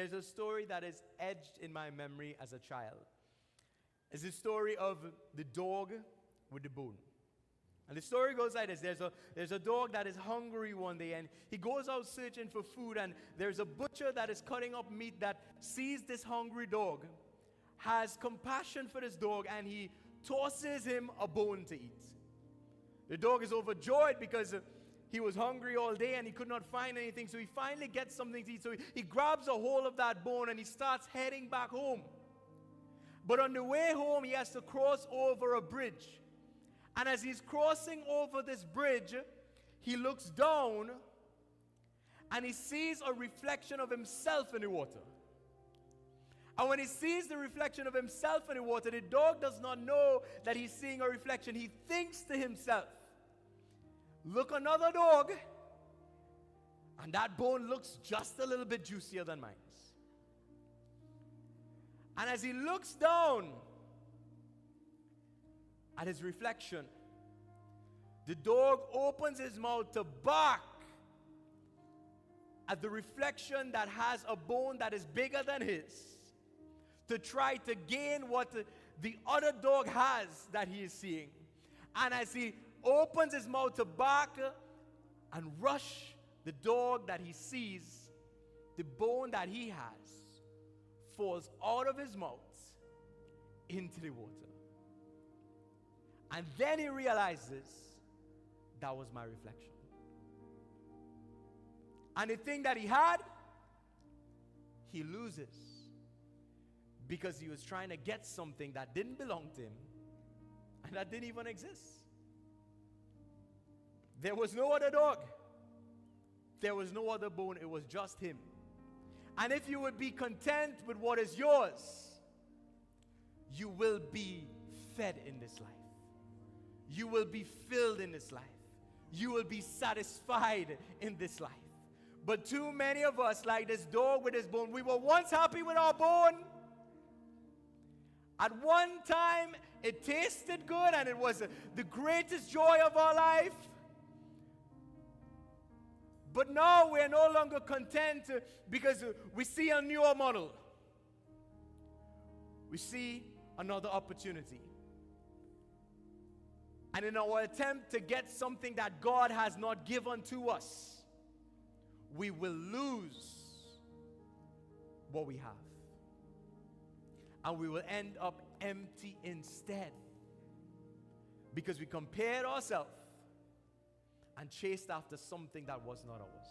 there's a story that is etched in my memory as a child. It's the story of the dog with the bone. And the story goes like this. There's a dog that is hungry one day, and he goes out searching for food, and there's a butcher that is cutting up meat that sees this hungry dog, has compassion for this dog, and he tosses him a bone to eat. The dog is overjoyed because he was hungry all day and he could not find anything, so he finally gets something to eat. So he grabs a hold of that bone and he starts heading back home. But on the way home, he has to cross over a bridge. And as he's crossing over this bridge, he looks down and he sees a reflection of himself in the water. And when he sees the reflection of himself in the water, the dog does not know that he's seeing a reflection. He thinks to himself, look, another dog, and that bone looks just a little bit juicier than mine. And as he looks down at his reflection, the dog opens his mouth to bark at the reflection that has a bone that is bigger than his, to try to gain what the other dog has that he is seeing. And as he opens his mouth to bark and rush the dog that he sees, the bone that he has falls out of his mouth into the water. And then he realizes that was my reflection. And the thing that he had, he loses because he was trying to get something that didn't belong to him and that didn't even exist. There was no other dog. There was no other bone. It was just him. And if you would be content with what is yours, you will be fed in this life. You will be filled in this life. You will be satisfied in this life. But too many of us, like this dog with his bone, we were once happy with our bone. At one time, it tasted good and it was the greatest joy of our life. But now we're no longer content because we see a newer model. We see another opportunity. And in our attempt to get something that God has not given to us, we will lose what we have. And we will end up empty instead. Because we compared ourselves and chased after something that was not ours.